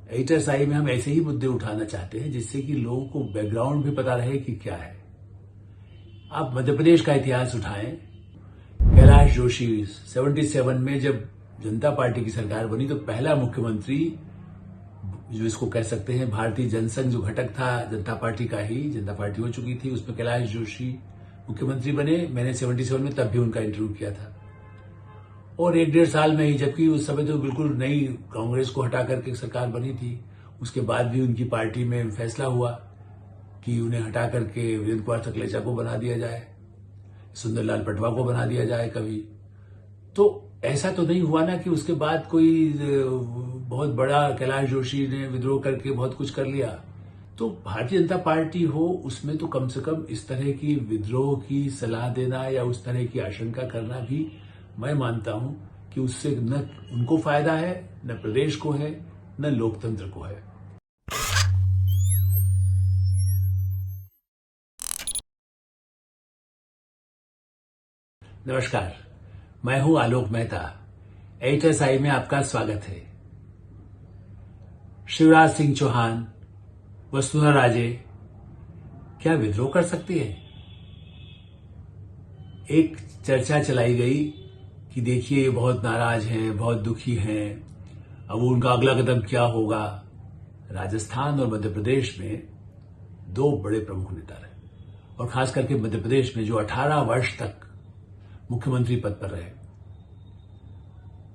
HSI में हम ऐसे ही मुद्दे उठाना चाहते हैं जिससे कि लोगों को बैकग्राउंड भी पता रहे कि क्या है। आप मध्य प्रदेश का इतिहास उठाएं। कैलाश जोशी 77 में जब जनता पार्टी की सरकार बनी तो पहला मुख्यमंत्री, जो इसको कह सकते हैं भारतीय जनसंघ जो घटक था जनता पार्टी का ही, जनता पार्टी हो चुकी थी, उसमें कैलाश जोशी मुख्यमंत्री बने। मैंने 77 में तब भी उनका इंटरव्यू किया था। और 1-1.5 साल में ही, जबकि उस समय तो बिल्कुल नई कांग्रेस को हटा करके सरकार बनी थी, उसके बाद भी उनकी पार्टी में फैसला हुआ कि उन्हें हटा करके वीरेंद्र कुमार थकलेचा को बना दिया जाए, सुंदरलाल पटवा को बना दिया जाए कभी। तो ऐसा तो नहीं हुआ ना कि उसके बाद कोई बहुत बड़ा कैलाश जोशी ने विद्रोह करके बहुत कुछ कर लिया। तो भारतीय जनता पार्टी हो, उसमें तो कम से कम इस तरह की विद्रोह की सलाह देना या उस तरह की आशंका करना भी मैं मानता हूं कि उससे न उनको फायदा है, न प्रदेश को है, न लोकतंत्र को है। नमस्कार, मैं हूं आलोक मेहता। HSI में आपका स्वागत है। शिवराज सिंह चौहान, वसुंधरा राजे क्या विद्रोह कर सकती है? एक चर्चा चलाई गई कि देखिए ये बहुत नाराज हैं, बहुत दुखी हैं, अब उनका अगला कदम क्या होगा। राजस्थान और मध्य प्रदेश में दो बड़े प्रमुख नेता रहे, और खास करके मध्य प्रदेश में जो 18 वर्ष तक मुख्यमंत्री पद पर रहे।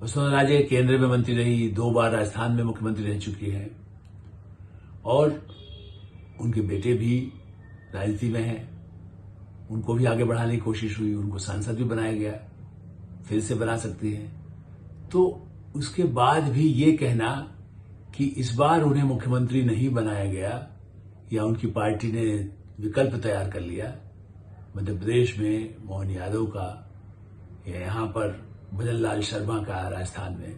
वसुंधरा राजे केंद्र में मंत्री रही, 2 बार राजस्थान में मुख्यमंत्री रह चुकी हैं, और उनके बेटे भी राजनीति में हैं। उनको भी आगे बढ़ाने की कोशिश हुई, उनको सांसद भी बनाया गया, फिर से बना सकती हैं। तो उसके बाद भी ये कहना कि इस बार उन्हें मुख्यमंत्री नहीं बनाया गया या उनकी पार्टी ने विकल्प तैयार कर लिया, मध्य प्रदेश में मोहन यादव का या यहां पर भजन लाल शर्मा का, राजस्थान में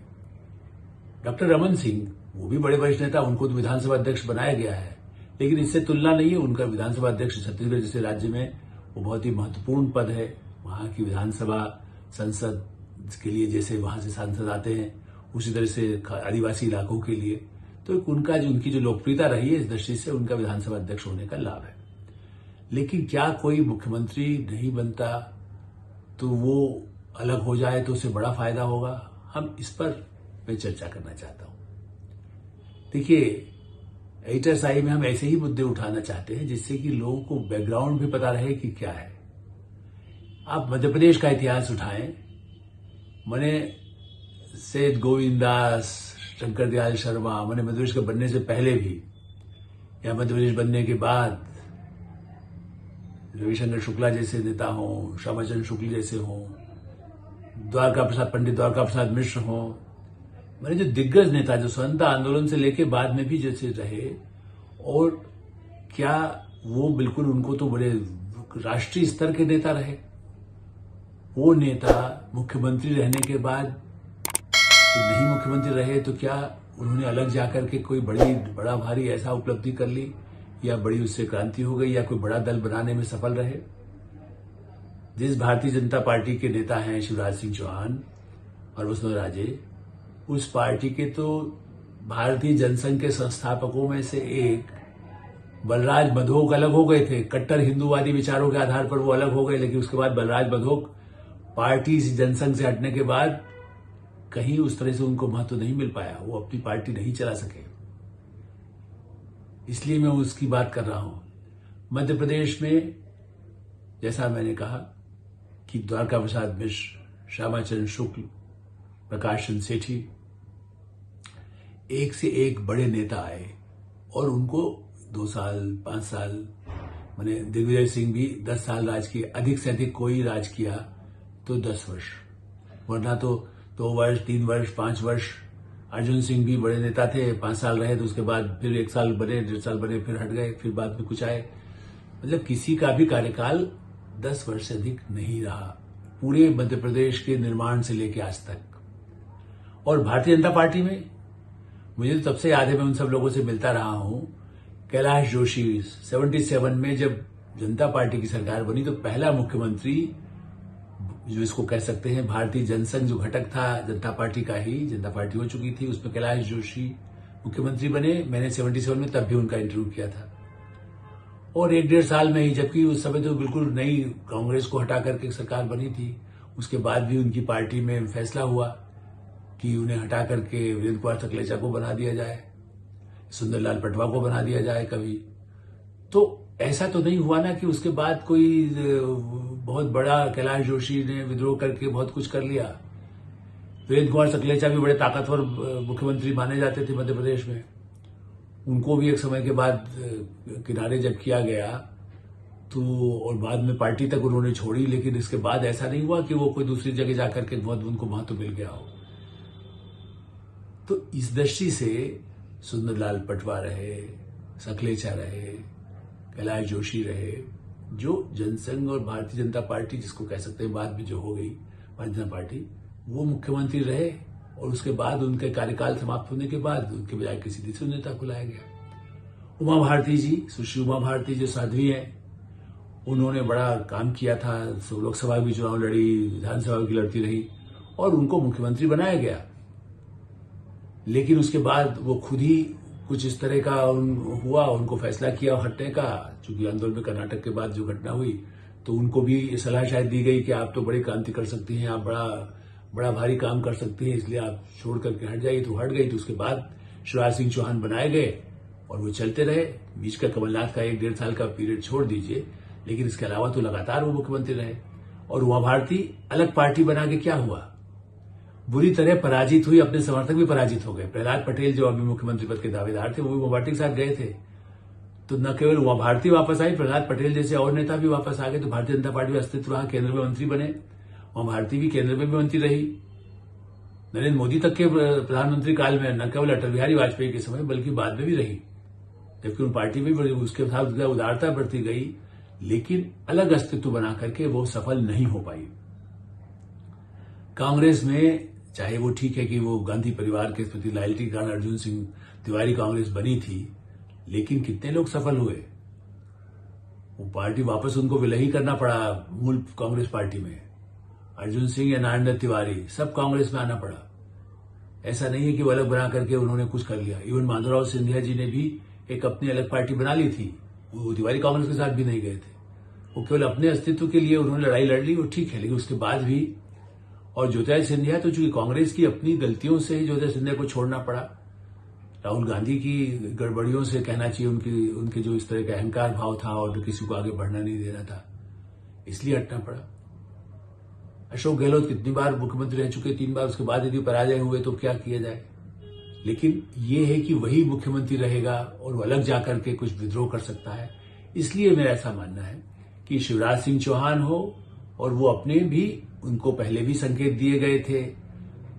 डॉक्टर रमन सिंह, वो भी बड़े वरिष्ठ नेता, उनको तो विधानसभा अध्यक्ष बनाया गया है, लेकिन इससे तुलना नहीं है। उनका विधानसभा अध्यक्ष छत्तीसगढ़ जैसे राज्य में वो बहुत ही महत्वपूर्ण पद है। वहां की विधानसभा, संसद के लिए जैसे वहां से सांसद आते हैं, उसी तरह से आदिवासी इलाकों के लिए तो उनकी जो लोकप्रियता रही है, इस दृष्टि से उनका विधानसभा अध्यक्ष होने का लाभ है। लेकिन क्या कोई मुख्यमंत्री नहीं बनता तो वो अलग हो जाए तो उसे बड़ा फायदा होगा? हम इस पर मैं चर्चा करना चाहता हूं। देखिए, HSI में हम ऐसे ही मुद्दे उठाना चाहते हैं जिससे कि लोगों को बैकग्राउंड भी पता रहे कि क्या है। आप मध्य प्रदेश का इतिहास उठाएं। मैंने सेठ गोविंद दास, शंकर दयाल शर्मा, मैंने मध्य प्रदेश के बनने से पहले भी या मध्य प्रदेश बनने के बाद रविशंकर शुक्ला जैसे नेता हों, श्यामाचरण शुक्ल जैसे हों, पंडित द्वारका प्रसाद मिश्र हों, मैंने जो दिग्गज नेता जो स्वतंत्रता आंदोलन से लेके बाद में भी जैसे रहे, और क्या वो बिल्कुल उनको तो बड़े राष्ट्रीय स्तर के नेता रहे। वो नेता मुख्यमंत्री रहने के बाद नहीं मुख्यमंत्री रहे तो क्या उन्होंने अलग जाकर के कोई बड़ा भारी ऐसा उपलब्धि कर ली, या बड़ी उससे क्रांति हो गई, या कोई बड़ा दल बनाने में सफल रहे? जिस भारतीय जनता पार्टी के नेता हैं शिवराज सिंह चौहान और वसुंधरा राजे, उस पार्टी के तो भारतीय जनसंघ के संस्थापकों में से एक बलराज बधोक अलग हो गए थे। कट्टर हिंदूवादी विचारों के आधार पर वो अलग हो गए, लेकिन उसके बाद बलराज बधोक पार्टी जनसंघ से हटने के बाद कहीं उस तरह से उनको महत्व नहीं मिल पाया, वो अपनी पार्टी नहीं चला सके। इसलिए मैं उसकी बात कर रहा हूं। मध्य प्रदेश में जैसा मैंने कहा कि द्वारका प्रसाद मिश्र, श्यामाचरण शुक्ल, प्रकाश चंद्र सेठी, एक से एक बड़े नेता आए, और उनको 2 साल 5 साल, मैंने दिग्विजय सिंह भी 10 साल राज किए, अधिक से अधिक कोई राज किया तो 10 वर्ष, वरना तो 2 वर्ष, 3 वर्ष, 5 वर्ष। अर्जुन सिंह भी बड़े नेता थे, 5 साल रहे तो उसके बाद फिर 1 साल बने, 1.5 साल बने, फिर हट गए, फिर बाद में कुछ आए। मतलब किसी का भी कार्यकाल 10 वर्ष से अधिक नहीं रहा, पूरे मध्य प्रदेश के निर्माण से लेकर आज तक। और भारतीय जनता पार्टी में मुझे तो तब से याद है, मैं उन सब लोगों से मिलता रहा हूं। कैलाश जोशी 77 में जब जनता पार्टी की सरकार बनी तो पहला मुख्यमंत्री, जो इसको कह सकते हैं भारतीय जनसंघ जो घटक था जनता पार्टी का ही, जनता पार्टी हो चुकी थी, उसमें कैलाश जोशी मुख्यमंत्री बने, मैंने 77 में तब भी उनका इंटरव्यू किया था। और 1-1.5 साल में ही, जबकि उस समय तो बिल्कुल नई कांग्रेस को हटा करके सरकार बनी थी, उसके बाद भी उनकी पार्टी में फैसला हुआ कि उन्हें हटा करके वीरेंद्र कुमार सकलेचा को बना दिया जाए, सुंदरलाल पटवा को बना दिया जाए कभी। तो ऐसा तो नहीं हुआ ना कि उसके बाद कोई बहुत बड़ा कैलाश जोशी ने विद्रोह करके बहुत कुछ कर लिया। वीरेंद्र कुमार सकलेचा भी बड़े ताकतवर मुख्यमंत्री माने जाते थे मध्य प्रदेश में। उनको भी एक समय के बाद किनारे जब किया गया तो, और बाद में पार्टी तक उन्होंने छोड़ी, लेकिन इसके बाद ऐसा नहीं हुआ कि वो कोई दूसरी जगह जाकर के बहुत उनको महत्व मिल गया हो। तो इस दृष्टि से सुंदरलाल पटवा रहे, सकलेचा रहे, कैलाश जोशी रहे, जो जनसंघ और भारतीय जनता पार्टी जिसको कह सकते हैं बाद में जो हो गई भारतीय जनता पार्टी, वो मुख्यमंत्री रहे। और उसके बाद उनके कार्यकाल समाप्त होने के बाद उनके बजाय किसी दूसरे नेता को लाया गया। उमा भारती जी, सुश्री उमा भारती जो साध्वी हैं, उन्होंने बड़ा काम किया था, लोकसभा भी चुनाव लड़ी, विधानसभा भी लड़ती रही और उनको मुख्यमंत्री बनाया गया। लेकिन उसके बाद वो खुद ही कुछ इस तरह का हुआ, उनको फैसला किया हटने का, चूंकि आंदोलन में कर्नाटक के बाद जो घटना हुई, तो उनको भी सलाह शायद दी गई कि आप तो बड़ी क्रांति कर सकती हैं, आप बड़ा भारी काम कर सकती हैं, इसलिए आप छोड़ करके हट जाइए। तो हट गई। तो उसके बाद शिवराज सिंह चौहान बनाए गए और वो चलते रहे। बीच का कमलनाथ का 1-1.5 साल का पीरियड छोड़ दीजिए, लेकिन इसके अलावा तो लगातार वो मुख्यमंत्री रहे। और उमा भारती अलग पार्टी बना के क्या हुआ, बुरी तरह पराजित हुई, अपने समर्थक भी पराजित हो गए। प्रहलाद पटेल जो अभी मुख्यमंत्री पद के दावेदार थे, वो भी उमा भारती के साथ गए थे। तो न केवल उमा भारती वापस आई, प्रहलाद पटेल जैसे और नेता भी वापस आ गए। तो भारतीय जनता पार्टी में अस्तित्व रहा, केंद्र में मंत्री बने। उमा भारती भी केंद्र में भी मंत्री रही, नरेंद्र मोदी तक के प्रधानमंत्री काल में, न केवल अटल बिहारी वाजपेयी के समय बल्कि बाद में भी रही। जबकि उन पार्टी में भी उसके साथ उदारता बढ़ती गई, लेकिन अलग अस्तित्व बना करके वो सफल नहीं हो पाई। कांग्रेस में चाहे वो ठीक है कि वो गांधी परिवार के प्रति लॉयल्टी के कारण अर्जुन सिंह तिवारी कांग्रेस बनी थी, लेकिन कितने लोग सफल हुए? वो पार्टी वापस उनको विलय करना पड़ा मूल कांग्रेस पार्टी में। अर्जुन सिंह या नारायण दत्त तिवारी सब कांग्रेस में आना पड़ा। ऐसा नहीं है कि वो अलग बना करके उन्होंने कुछ कर लिया। इवन माधवराव सिंधिया जी ने भी एक अपनी अलग पार्टी बना ली थी, वो तिवारी कांग्रेस के साथ भी नहीं गए थे। वो केवल अपने अस्तित्व के लिए उन्होंने लड़ाई लड़ ली, वो ठीक है, लेकिन उसके बाद भी। और ज्योतिरादित्य सिंधिया तो चूंकि कांग्रेस की अपनी गलतियों से ही ज्योतिरादित्य सिंधिया को छोड़ना पड़ा, राहुल गांधी की गड़बड़ियों से कहना चाहिए, उनके जो इस तरह का अहंकार भाव था और किसी को आगे बढ़ना नहीं देना था, इसलिए हटना पड़ा। अशोक गहलोत कितनी बार मुख्यमंत्री रह चुके, 3 बार, उसके बाद यदि पराजय हुए तो क्या किया जाए। लेकिन ये है कि वही मुख्यमंत्री रहेगा और वो अलग जाकर के कुछ विद्रोह कर सकता है। इसलिए मेरा ऐसा मानना है कि शिवराज सिंह चौहान हो, और वो अपने भी, उनको पहले भी संकेत दिए गए थे,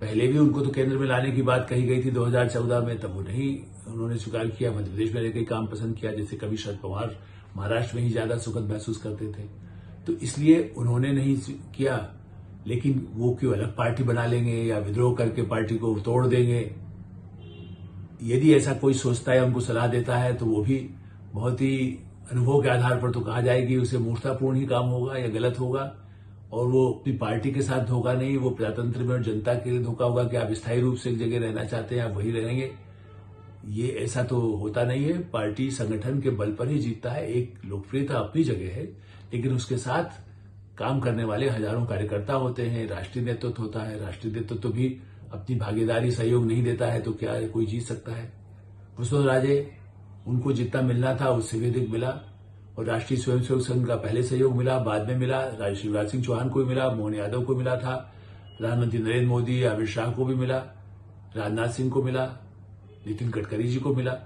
पहले भी उनको तो केंद्र में लाने की बात कही गई थी 2014 में, तब वो नहीं, उन्होंने स्वीकार किया। मध्य प्रदेश में रहकर काम पसंद किया, जैसे कभी शरद पवार महाराष्ट्र में ही ज्यादा सुखद महसूस करते थे, तो इसलिए उन्होंने नहीं किया। लेकिन वो क्यों अलग पार्टी बना लेंगे या विद्रोह करके पार्टी को तोड़ देंगे? यदि ऐसा कोई सोचता है, उनको सलाह देता है, तो वो भी बहुत ही अनुभव के आधार पर तो कहा जाएगी उसे मूर्खतापूर्ण ही काम होगा या गलत होगा। और वो अपनी पार्टी के साथ धोखा नहीं, वो प्रजातंत्र में और जनता के लिए धोखा होगा कि आप स्थायी रूप से एक जगह रहना चाहते हैं, आप वही रहेंगे। ये ऐसा तो होता नहीं है। पार्टी संगठन के बल पर ही जीतता है। एक लोकप्रियता अपनी जगह है, लेकिन उसके साथ काम करने वाले हजारों कार्यकर्ता होते हैं, राष्ट्रीय नेतृत्व होता है। राष्ट्रीय नेतृत्व भी अपनी भागीदारी सहयोग नहीं देता है तो क्या कोई जीत सकता है? वसुंधरा-राजे, उनको जितना मिलना था उससे भी अधिक मिला, और राष्ट्रीय स्वयंसेवक संघ का पहले सहयोग मिला, बाद में मिला, शिवराज सिंह चौहान को भी मिला, मोहन यादव को मिला था, प्रधानमंत्री नरेंद्र मोदी, अमित शाह को भी मिला, राजनाथ सिंह को मिला, नितिन गडकरी जी को मिला।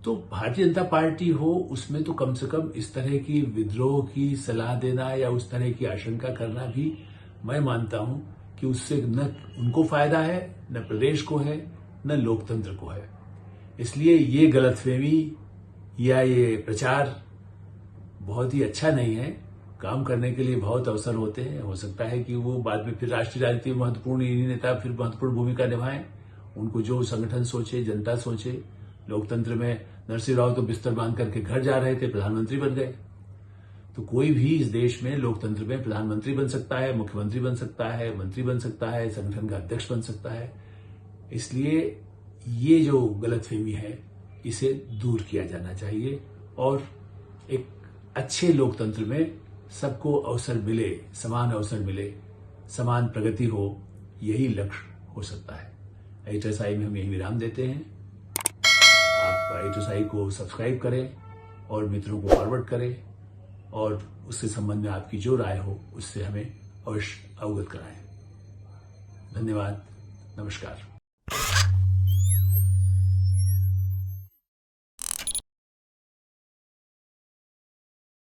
तो भारतीय जनता पार्टी हो, उसमें तो कम से कम इस तरह की विद्रोह की सलाह देना या उस तरह की आशंका करना भी मैं मानता हूं कि उससे न उनको फायदा है, न प्रदेश को है, न लोकतंत्र को है। इसलिए ये गलतफहमी या ये प्रचार बहुत ही अच्छा नहीं है। काम करने के लिए बहुत अवसर होते हैं, हो सकता है कि वो बाद में फिर राष्ट्रीय राजनीति में महत्वपूर्ण इन्हीं नेता फिर महत्वपूर्ण भूमिका निभाएं। उनको जो संगठन सोचे, जनता सोचे। लोकतंत्र में नरसिंह राव तो बिस्तर बांध करके घर जा रहे थे, प्रधानमंत्री बन गए। तो कोई भी इस देश में लोकतंत्र में प्रधानमंत्री बन सकता है, मुख्यमंत्री बन सकता है, मंत्री बन सकता है, संगठन का अध्यक्ष बन सकता है। इसलिए ये जो गलतफहमी है इसे दूर किया जाना चाहिए और एक अच्छे लोकतंत्र में सबको अवसर मिले, समान अवसर मिले, समान प्रगति हो, यही लक्ष्य हो सकता है। एटरसाई में हम यही विराम देते हैं। आप एटरसाई को सब्सक्राइब करें और मित्रों को फॉरवर्ड करें और उसके संबंध में आपकी जो राय हो उससे हमें अवश्य अवगत कराएं। धन्यवाद, नमस्कार।